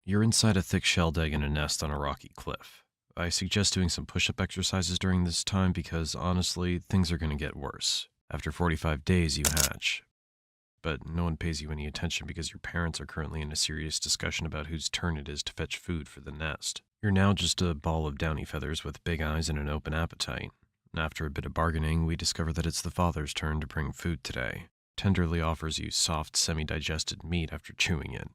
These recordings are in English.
You're inside a thick shelled egg in a nest on a rocky cliff. I suggest doing some push-up exercises during this time because, honestly, things are going to get worse. After 45 days, you hatch. But no one pays you any attention because your parents are currently in a serious discussion about whose turn it is to fetch food for the nest. You're now just a ball of downy feathers with big eyes and an open appetite. After a bit of bargaining, we discover that it's the father's turn to bring food today. Tenderly offers you soft, semi-digested meat after chewing it.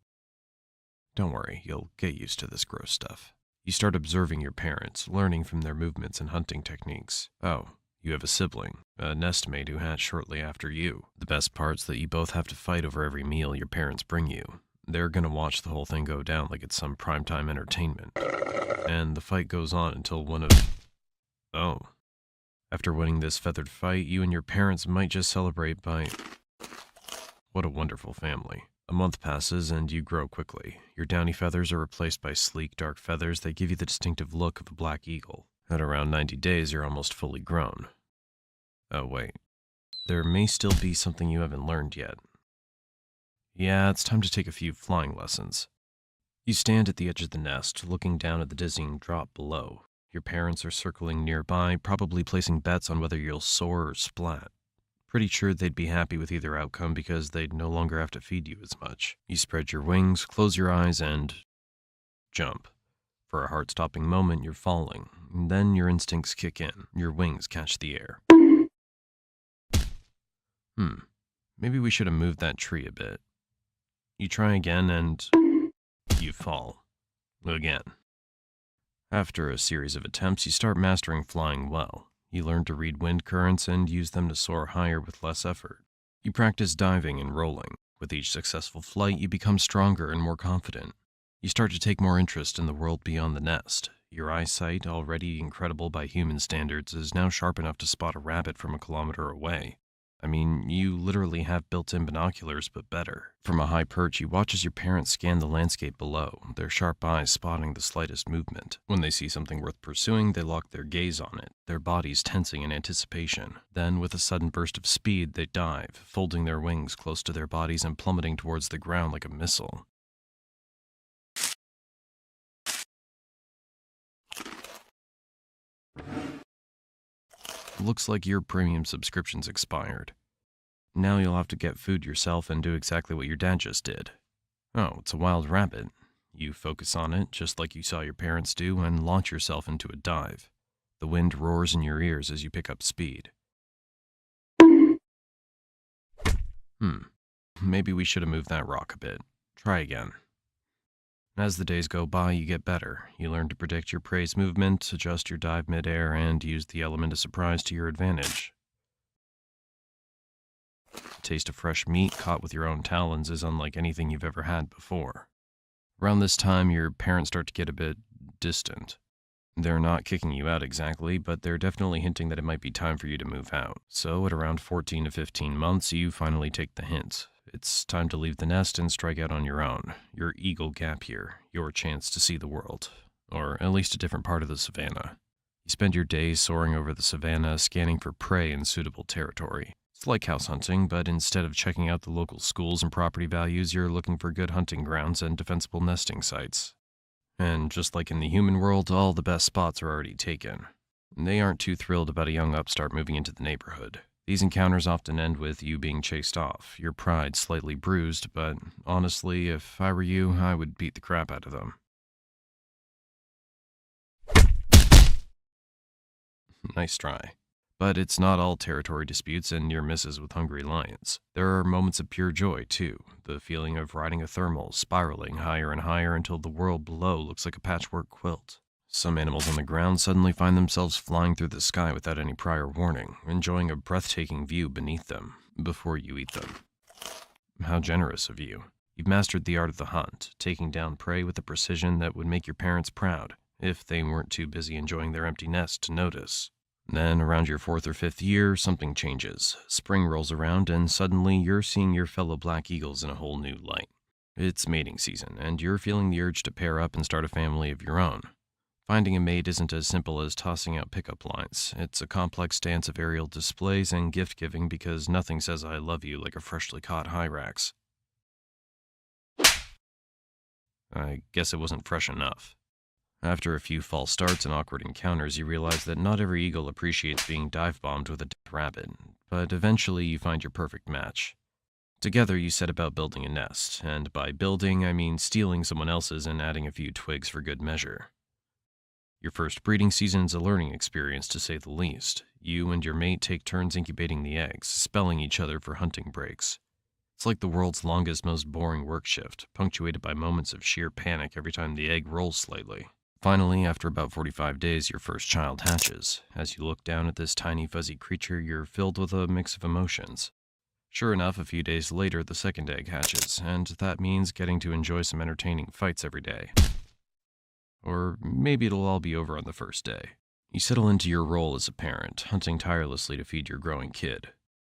Don't worry, you'll get used to this gross stuff. You start observing your parents, learning from their movements and hunting techniques. Oh, you have a sibling, a nestmate who hatched shortly after you. The best part's that you both have to fight over every meal your parents bring you. They're gonna watch the whole thing go down like it's some primetime entertainment. And the fight goes on until one of... Oh. After winning this feathered fight, you and your parents might just celebrate by... What a wonderful family. A month passes and you grow quickly. Your downy feathers are replaced by sleek, dark feathers that give you the distinctive look of a black eagle. At around 90 days, you're almost fully grown. Oh, wait. There may still be something you haven't learned yet. Yeah, it's time to take a few flying lessons. You stand at the edge of the nest, looking down at the dizzying drop below. Your parents are circling nearby, probably placing bets on whether you'll soar or splat. Pretty sure they'd be happy with either outcome because they'd no longer have to feed you as much. You spread your wings, close your eyes, and jump. For a heart-stopping moment, you're falling. And then your instincts kick in. Your wings catch the air. Maybe we should have moved that tree a bit. You try again, and you fall. Again. After a series of attempts, you start mastering flying well. You learn to read wind currents and use them to soar higher with less effort. You practice diving and rolling. With each successful flight, you become stronger and more confident. You start to take more interest in the world beyond the nest. Your eyesight, already incredible by human standards, is now sharp enough to spot a rabbit from a kilometer away. I mean, you literally have built-in binoculars, but better. From a high perch, you watch as your parents scan the landscape below, their sharp eyes spotting the slightest movement. When they see something worth pursuing, they lock their gaze on it, their bodies tensing in anticipation. Then, with a sudden burst of speed, they dive, folding their wings close to their bodies and plummeting towards the ground like a missile. Looks like your premium subscription's expired. Now you'll have to get food yourself and do exactly what your dad just did. Oh, it's a wild rabbit. You focus on it, just like you saw your parents do, and launch yourself into a dive. The wind roars in your ears as you pick up speed. Maybe we should have moved that rock a bit. Try again. As the days go by, you get better. You learn to predict your prey's movement, adjust your dive midair, and use the element of surprise to your advantage. The taste of fresh meat caught with your own talons is unlike anything you've ever had before. Around this time, your parents start to get a bit distant. They're not kicking you out exactly, but they're definitely hinting that it might be time for you to move out. So at around 14 to 15 months, you finally take the hint. It's time to leave the nest and strike out on your own. Your eagle gap year, your chance to see the world. Or at least a different part of the savannah. You spend your days soaring over the savannah, scanning for prey in suitable territory. It's like house hunting, but instead of checking out the local schools and property values, you're looking for good hunting grounds and defensible nesting sites. And just like in the human world, all the best spots are already taken. They aren't too thrilled about a young upstart moving into the neighborhood. These encounters often end with you being chased off, your pride slightly bruised, but honestly, if I were you, I would beat the crap out of them. Nice try. But it's not all territory disputes and near misses with hungry lions. There are moments of pure joy, too. The feeling of riding a thermal, spiraling higher and higher until the world below looks like a patchwork quilt. Some animals on the ground suddenly find themselves flying through the sky without any prior warning, enjoying a breathtaking view beneath them, before you eat them. How generous of you. You've mastered the art of the hunt, taking down prey with a precision that would make your parents proud, if they weren't too busy enjoying their empty nest to notice. Then, around your 4th or 5th year, something changes. Spring rolls around, and suddenly you're seeing your fellow black eagles in a whole new light. It's mating season, and you're feeling the urge to pair up and start a family of your own. Finding a mate isn't as simple as tossing out pickup lines. It's a complex dance of aerial displays and gift-giving because nothing says I love you like a freshly caught hyrax. I guess it wasn't fresh enough. After a few false starts and awkward encounters, you realize that not every eagle appreciates being dive-bombed with a dead rabbit, but eventually you find your perfect match. Together, you set about building a nest, and by building, I mean stealing someone else's and adding a few twigs for good measure. Your first breeding season is a learning experience, to say the least. You and your mate take turns incubating the eggs, spelling each other for hunting breaks. It's like the world's longest, most boring work shift, punctuated by moments of sheer panic every time the egg rolls slightly. Finally, after about 45 days, your first child hatches. As you look down at this tiny, fuzzy creature, you're filled with a mix of emotions. Sure enough, a few days later, the second egg hatches, and that means getting to enjoy some entertaining fights every day. Or maybe it'll all be over on the first day. You settle into your role as a parent, hunting tirelessly to feed your growing kid.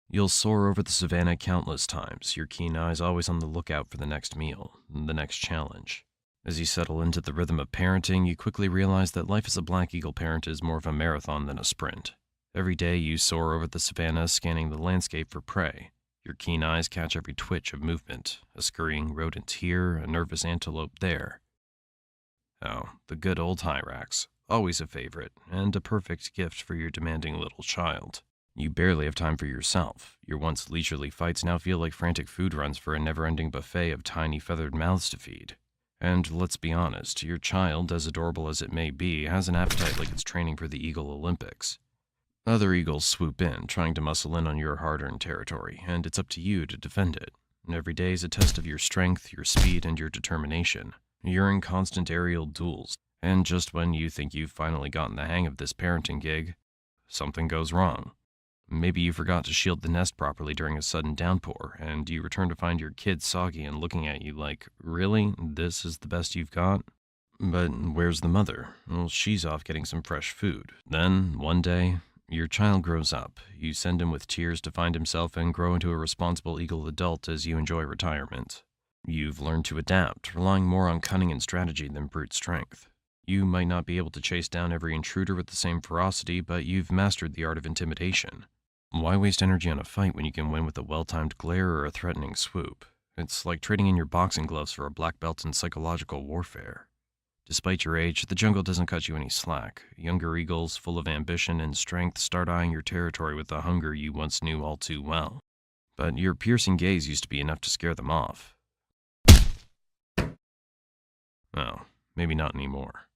You'll soar over the savannah countless times, your keen eyes always on the lookout for the next meal, the next challenge. As you settle into the rhythm of parenting, you quickly realize that life as a black eagle parent is more of a marathon than a sprint. Every day you soar over the savannah, scanning the landscape for prey. Your keen eyes catch every twitch of movement, a scurrying rodent here, a nervous antelope there. Oh, the good old hyrax, always a favorite, and a perfect gift for your demanding little child. You barely have time for yourself. Your once leisurely fights now feel like frantic food runs for a never-ending buffet of tiny feathered mouths to feed. And let's be honest, your child, as adorable as it may be, has an appetite like it's training for the Eagle Olympics. Other eagles swoop in, trying to muscle in on your hard-earned territory, and it's up to you to defend it. Every day is a test of your strength, your speed, and your determination. You're in constant aerial duels, and just when you think you've finally gotten the hang of this parenting gig, something goes wrong. Maybe you forgot to shield the nest properly during a sudden downpour, and you return to find your kid soggy and looking at you like, really? This is the best you've got? But where's the mother? Well, she's off getting some fresh food. Then, one day, your child grows up. You send him with tears to find himself and grow into a responsible eagle adult as you enjoy retirement. You've learned to adapt, relying more on cunning and strategy than brute strength. You might not be able to chase down every intruder with the same ferocity, but you've mastered the art of intimidation. Why waste energy on a fight when you can win with a well-timed glare or a threatening swoop? It's like trading in your boxing gloves for a black belt in psychological warfare. Despite your age, the jungle doesn't cut you any slack. Younger eagles, full of ambition and strength, start eyeing your territory with the hunger you once knew all too well. But your piercing gaze used to be enough to scare them off. Oh, maybe not anymore.